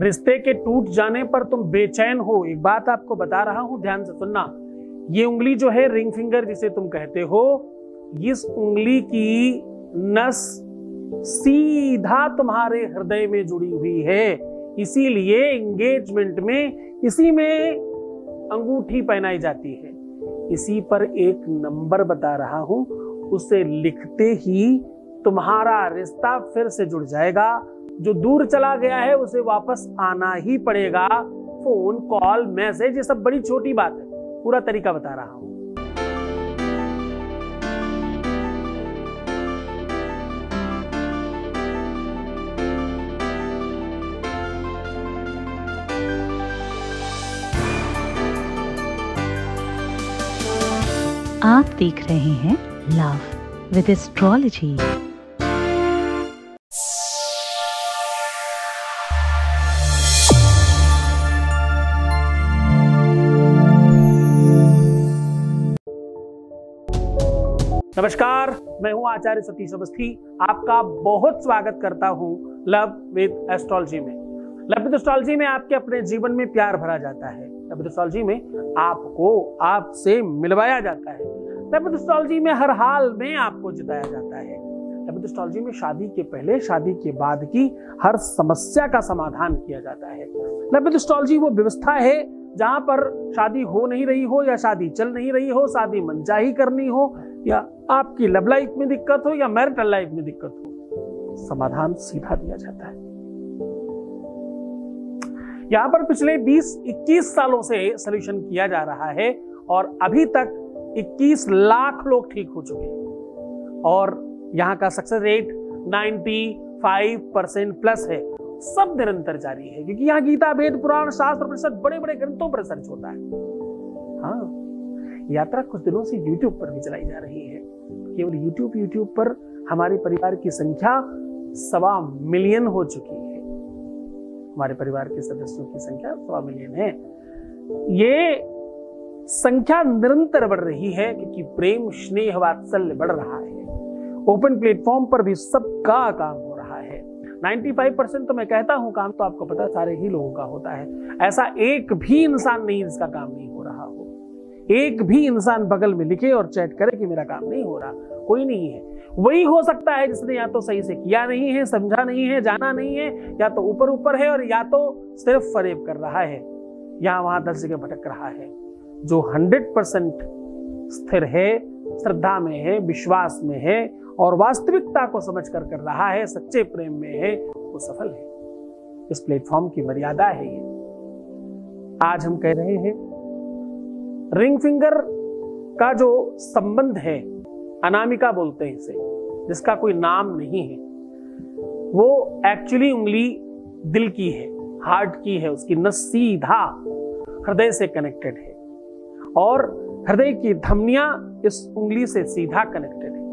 रिश्ते के टूट जाने पर तुम बेचैन हो। एक बात आपको बता रहा हूं, ध्यान से सुनना। ये उंगली जो है, रिंग फिंगर जिसे तुम कहते हो, इस उंगली की नस सीधा तुम्हारे हृदय में जुड़ी हुई है। इसीलिए एंगेजमेंट में इसी में अंगूठी पहनाई जाती है। इसी पर एक नंबर बता रहा हूं, उसे लिखते ही तुम्हारा रिश्ता फिर से जुड़ जाएगा। जो दूर चला गया है उसे वापस आना ही पड़ेगा। फोन कॉल मैसेज, ये सब बड़ी छोटी बात है, पूरा तरीका बता रहा हूं। आप देख रहे हैं लव विद एस्ट्रोलॉजी। नमस्कार, मैं हूं आचार्य सतीश अवस्थी। आपका बहुत स्वागत करता हूं लव विद एस्ट्रोलॉजी में। लव विद एस्ट्रोलॉजी में आपके अपने जीवन में प्यार भरा जाता है। लव विद एस्ट्रोलॉजी में आपको आपसे मिलवाया जाता है। लव विद एस्ट्रोलॉजी में हर हाल में आपको जिताया जाता है। लव विद एस्ट्रोलॉजी में शादी के पहले, शादी के बाद की हर समस्या का समाधान किया जाता है। लव विद एस्ट्रोलॉजी वो व्यवस्था है जहां पर शादी हो नहीं रही हो या शादी चल नहीं रही हो, शादी मनचाही करनी हो या आपकी लव लाइफ में दिक्कत हो या मैरिटल लाइफ में दिक्कत हो, समाधान सीधा दिया जाता है। यहां पर पिछले 20-21 सालों से सॉल्यूशन किया जा रहा है और अभी तक 21 लाख लोग ठीक हो चुके हैं और यहां का सक्सेस रेट 95% प्लस है। सब निरंतर जारी है क्योंकि यहाँ गीता, वेद, पुराण, शास्त्र, उपनिषद, बड़े बड़े ग्रंथों पर रिसर्च होता है। हाँ, यात्रा कुछ दिनों से YouTube पर भी चलाई जा रही है। केवल YouTube पर हमारे परिवार की संख्या 1.25 मिलियन हो चुकी है। हमारे परिवार के सदस्यों की संख्या 1.25 मिलियन है। ये संख्या निरंतर बढ़ रही है क्योंकि प्रेम, स्नेह, वात्सल्य बढ़ रहा है। ओपन प्लेटफॉर्म पर भी सबका काम हो रहा है। 95% तो मैं कहता हूं काम तो आपको पता सारे ही लोगों का होता है। ऐसा एक भी इंसान नहीं जिसका काम नहीं हो रहा हो। एक भी इंसान बगल में लिखे और चैट करे कि मेरा काम नहीं हो रहा, कोई नहीं है। वही हो सकता है जिसने या तो सही से किया नहीं है, समझा नहीं है, जाना नहीं है, या तो ऊपर ऊपर है और या तो सिर्फ फरेब कर रहा है, यहां वहां 10 जगह भटक रहा है। जो 100% स्थिर है, श्रद्धा में है, विश्वास में है और वास्तविकता को समझ कर रहा है, सच्चे प्रेम में है, वो सफल है। इस प्लेटफॉर्म की मर्यादा है ये। आज हम कह रहे हैं रिंग फिंगर का जो संबंध है, अनामिका बोलते हैं इसे, जिसका कोई नाम नहीं है, वो एक्चुअली उंगली दिल की है, हार्ट की है। उसकी नस सीधा हृदय से कनेक्टेड है और हृदय की धमनियां इस उंगली से सीधा कनेक्टेड है।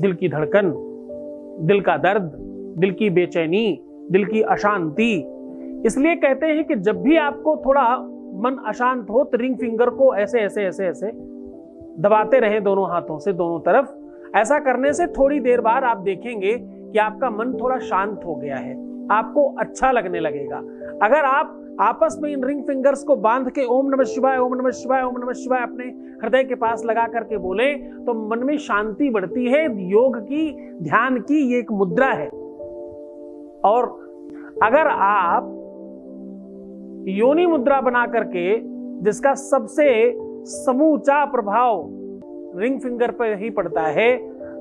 दिल की धड़कन, दिल का दर्द, दिल की बेचैनी, दिल की अशांति। इसलिए कहते हैं कि जब भी आपको थोड़ा मन अशांत हो तो रिंग फिंगर को ऐसे ऐसे ऐसे ऐसे दबाते रहें दोनों हाथों से, दोनों तरफ। ऐसा करने से थोड़ी देर बाद आप देखेंगे कि आपका मन थोड़ा शांत हो गया है, आपको अच्छा लगने लगेगा। अगर आप आपस में इन रिंग फिंगर्स को बांध के ओम नमः शिवाय, ओम नमः शिवाय, ओम नमः शिवाय अपने हृदय के पास लगा करके बोले तो मन में शांति बढ़ती है। योग की, ध्यान की ये एक मुद्रा है। और अगर आप योनि मुद्रा बना करके, जिसका सबसे समूचा प्रभाव रिंग फिंगर पर ही पड़ता है,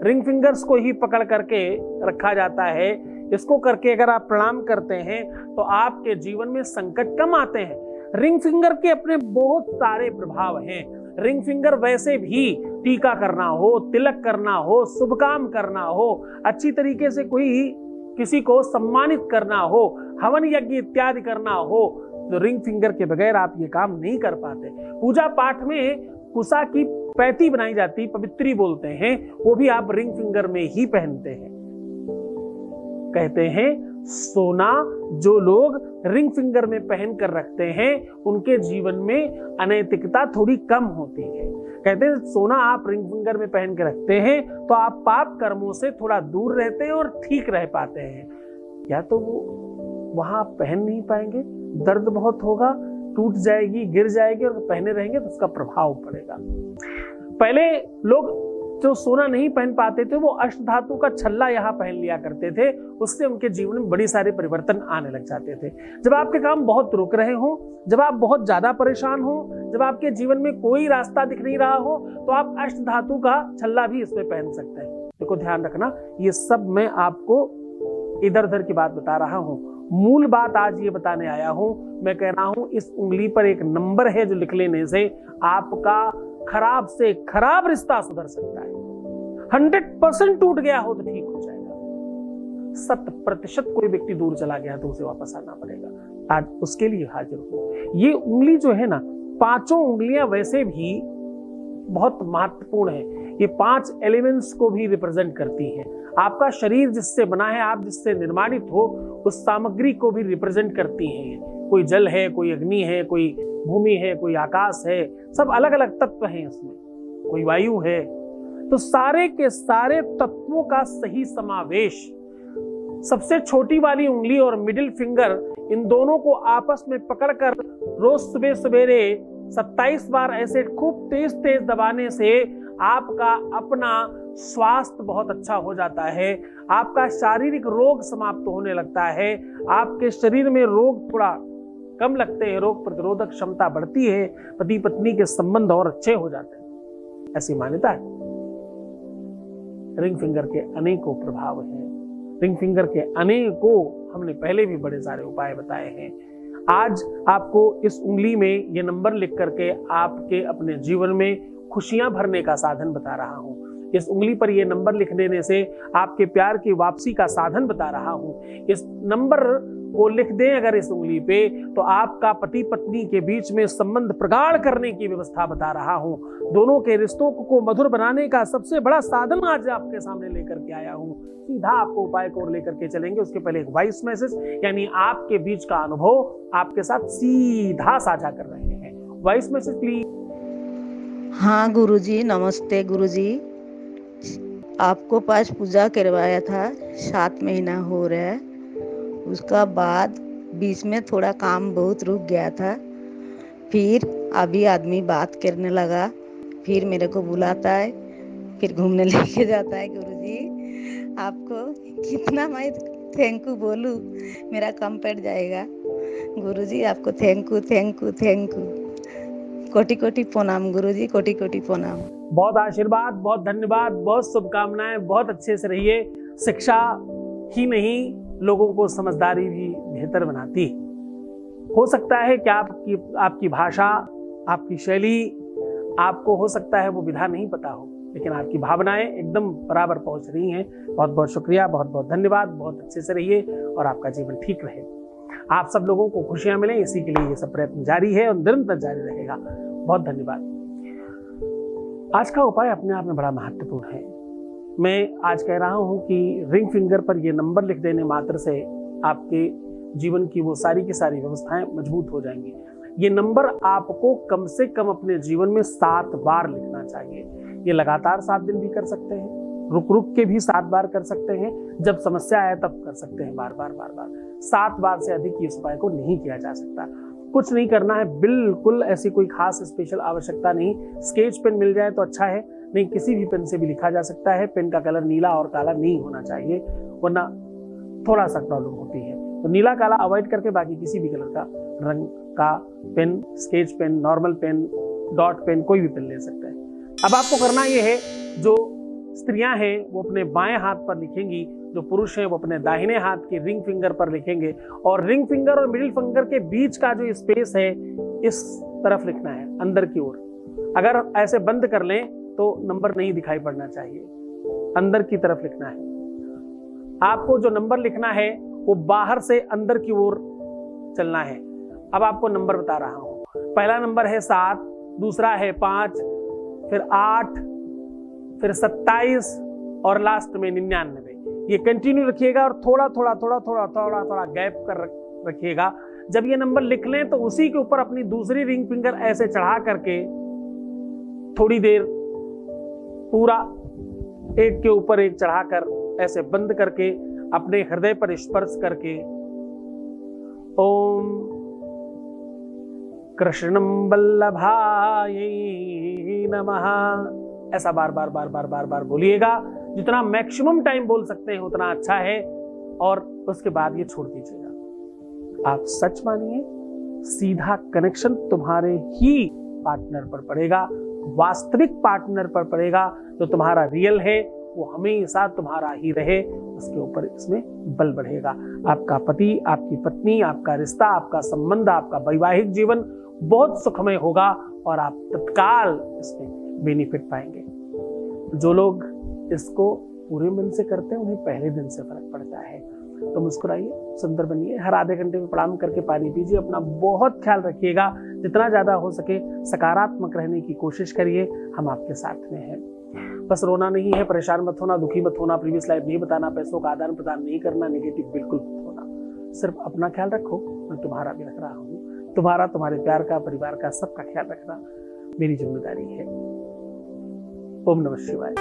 रिंग फिंगर्स को ही पकड़ करके रखा जाता है, इसको करके अगर आप प्रणाम करते हैं तो आपके जीवन में संकट कम आते हैं। रिंग फिंगर के अपने बहुत सारे प्रभाव हैं। रिंग फिंगर वैसे भी टीका करना हो, तिलक करना हो, शुभ काम करना हो, अच्छी तरीके से कोई किसी को सम्मानित करना हो, हवन यज्ञ इत्यादि करना हो, तो रिंग फिंगर के बगैर आप ये काम नहीं कर पाते। पूजा पाठ में कुसा की पैती बनाई जाती, पवित्री बोलते हैं, वो भी आप रिंग फिंगर में ही पहनते हैं। कहते हैं सोना जो लोग रिंग फिंगर में पहन कर रखते हैं उनके जीवन में अनैतिकता थोड़ी कम होती है। कहते हैं सोना आप रिंग फिंगर में पहन के रखते हैं तो आप पाप कर्मों से थोड़ा दूर रहते हैं और ठीक रह पाते हैं। या तो वो वहां आप पहन नहीं पाएंगे, दर्द बहुत होगा, टूट जाएगी, गिर जाएगी, और पहने रहेंगे तो उसका प्रभाव पड़ेगा। पहले लोग जो सोना नहीं पहन पाते थे वो अष्टधातु का छल्ला यहाँ पहन लिया करते थे, उससे उनके जीवन में बड़ी सारे परिवर्तन आने लग जाते थे। जब आपके काम बहुत रुक रहे हो, जब आप बहुत ज्यादा परेशान हो, जब आपके जीवन में कोई रास्ता दिख नहीं रहा हो, तो आप अष्टधातु का छल्ला भी इसमें पहन सकते हैं। देखो ध्यान रखना, ये सब मैं आपको इधर उधर की बात बता रहा हूँ, मूल बात आज ये बताने आया हूँ। मैं कह रहा हूँ इस उंगली पर एक नंबर है जो लिख लेने से आपका खराब से खराब रिश्ता सुधर सकता है। 100% टूट गया हो तो ठीक हो जाएगा। 100% कोई व्यक्ति दूर चला गया तो उसे वापस आना पड़ेगा। आज उसके लिए हाजिर हूं। ये उंगली जो है ना, 5 उंगलियां वैसे भी बहुत महत्वपूर्ण है। ये 5 एलिमेंट्स को भी रिप्रेजेंट करती हैं। आपका शरीर जिससे बना है, आप जिससे निर्माणित हो, उस सामग्री को भी रिप्रेजेंट करती हैं। कोई जल है, कोई अग्नि है, कोई भूमि है, कोई आकाश है, सब अलग अलग तत्व हैं इसमें, कोई वायु है। तो सारे के सारे तत्वों का सही समावेश, सबसे छोटी वाली उंगली और मिडिल फिंगर, इन दोनों को आपस में पकड़कर रोज सुबह सवेरे 27 बार ऐसे खूब तेज तेज दबाने से आपका अपना स्वास्थ्य बहुत अच्छा हो जाता है। आपका शारीरिक रोग समाप्त होने लगता है। आपके शरीर में रोग थोड़ा कम लगते हैं, रोग प्रतिरोधक क्षमता बढ़ती है, पति पत्नी के संबंध और अच्छे हो जाते हैं, ऐसी मान्यता है। रिंग फिंगर के अनेकों प्रभाव हैं। रिंग फिंगर के अनेकों हमने पहले भी बड़े सारे उपाय बताए हैं। आज आपको इस उंगली में ये नंबर लिख करके आपके अपने जीवन में खुशियां भरने का साधन बता रहा हूं। इस उंगली पर यह नंबर लिख देने से आपके प्यार की वापसी का साधन बता रहा हूं। इस नंबर को लिख दें अगर इस उंगली पे, तो आपका पति पत्नी के बीच में संबंध प्रगाढ़ करने की व्यवस्था बता रहा हूं। दोनों के रिश्तों को मधुर बनाने का सबसे बड़ा साधन आज आपके सामने लेकर के आया हूं। सीधा आपको उपाय को लेकर के चलेंगे। उसके पहले एक वॉइस मैसेज, यानी आपके बीच का अनुभव आपके साथ सीधा साझा कर रहे हैं। Voice message please. हाँ गुरुजी, नमस्ते गुरुजी। आपको पास पूजा करवाया था, 7 महीना हो रहा है। उसका बाद बीच में थोड़ा काम बहुत रुक गया था। फिर अभी आदमी बात करने लगा, फिर मेरे को बुलाता है, फिर घूमने लेके जाता है। गुरुजी आपको कितना मैं थैंक यू बोलूँ, मेरा कम पड़ जाएगा। गुरुजी आपको thank you thank you thank you, कोटि कोटि प्रणाम गुरुजी, कोटि कोटि प्रणाम। बहुत आशीर्वाद, बहुत धन्यवाद, बहुत शुभकामनाएं। बहुत अच्छे से रहिए। शिक्षा ही नहीं, लोगों को समझदारी भी बेहतर बनाती है। हो सकता है कि आपकी भाषा, आपकी शैली, आपको हो सकता है वो विधा नहीं पता हो, लेकिन आपकी भावनाएं एकदम बराबर पहुंच रही हैं। बहुत बहुत शुक्रिया, बहुत बहुत धन्यवाद। बहुत अच्छे से रहिए और आपका जीवन ठीक रहे। आप सब लोगों को खुशियां मिलें, इसी के लिए ये सब प्रयत्न जारी है और निरंतर जारी रहेगा। बहुत धन्यवाद। आज का उपाय अपने आप में बड़ा महत्वपूर्ण है। मैं आज कह रहा हूं कि रिंग फिंगर पर यह नंबर लिख देने मात्र से आपके जीवन की वो सारी की सारी व्यवस्थाएं मजबूत हो जाएंगी। ये नंबर आपको कम से कम अपने जीवन में 7 बार लिखना चाहिए। ये लगातार 7 दिन भी कर सकते हैं, रुक रुक के भी 7 बार कर सकते हैं, जब समस्या आए तब कर सकते हैं, बार बार बार बार। 7 बार से अधिक इस उपाय को नहीं किया जा सकता। कुछ नहीं करना है, बिल्कुल ऐसी कोई खास स्पेशल आवश्यकता नहीं। स्केच पेन मिल जाए तो अच्छा है, नहीं किसी भी पेन से भी लिखा जा सकता है। पेन का कलर नीला और काला नहीं होना चाहिए, वरना थोड़ा सा प्रॉब्लम होती है। तो नीला काला अवॉइड करके बाकी किसी भी कलर का रंग का pen, sketch pen, normal pen, dot pen, कोई भी पेन ले सकते हैं। अब आपको करना यह है, जो स्त्रियां हैं वो अपने बाएं हाथ पर लिखेंगी, जो पुरुष हैं वो अपने दाहिने हाथ की रिंग फिंगर पर लिखेंगे, और रिंग फिंगर और मिडिल फिंगर के बीच का जो स्पेस है इस तरफ लिखना है, अंदर की ओर। अगर ऐसे बंद कर लें तो नंबर नहीं दिखाई पड़ना चाहिए, अंदर की तरफ लिखना है। आपको जो नंबर लिखना है वो बाहर से अंदर की ओर चलना है। अब आपको नंबर बता रहा हूं। पहला नंबर है 7, दूसरा है 5, फिर 8, फिर 27 और लास्ट में 99। ये कंटिन्यू रखिएगा और थोड़ा थोड़ा थोड़ा थोड़ा थोड़ा थोड़ा गैप कर रखिएगा। जब ये नंबर लिख लें तो उसी के ऊपर अपनी दूसरी रिंग फिंगर ऐसे चढ़ा करके थोड़ी देर पूरा एक के ऊपर एक चढ़ाकर ऐसे बंद करके अपने हृदय पर स्पर्श करके ओम कृष्णं वल्लभाय नमः। ऐसा बार बार बार बार बार बार बोलिएगा। जितना मैक्सिमम टाइम बोल सकते हैं उतना अच्छा है, और उसके बाद ये छोड़ दीजिएगा। आप सच मानिए, सीधा कनेक्शन तुम्हारे ही पार्टनर पर पड़ेगा, वास्तविक पार्टनर पर पड़ेगा। जो तुम्हारा रियल है वो हमेशा तुम्हारा ही रहे, उसके ऊपर इसमें बल बढ़ेगा। आपका पति, आपकी पत्नी, आपका रिश्ता, आपका संबंध, आपका वैवाहिक जीवन बहुत सुखमय होगा और आप तत्काल इसमें बेनिफिट पाएंगे। जो लोग इसको पूरे मन से करते हैं उन्हें पहले दिन से फर्क पड़ता है। तो मुस्कुराइए, सुंदर बनिए, हर आधे घंटे में प्रणाम करके पानी पीजिए, अपना बहुत ख्याल रखिएगा। जितना ज्यादा हो सके सकारात्मक रहने की कोशिश करिए, हम आपके साथ में हैं। बस रोना नहीं है, परेशान मत होना, दुखी मत होना, प्रीवियस लाइफ नहीं बताना, पैसों का आदान प्रदान नहीं करना, नेगेटिव बिल्कुल मत होना। सिर्फ अपना ख्याल रखो, मैं तुम्हारा भी रख रहा हूँ। तुम्हारा, तुम्हारे प्यार का, परिवार का, सबका ख्याल रखना मेरी जिम्मेदारी है। ओम नमः शिवाय।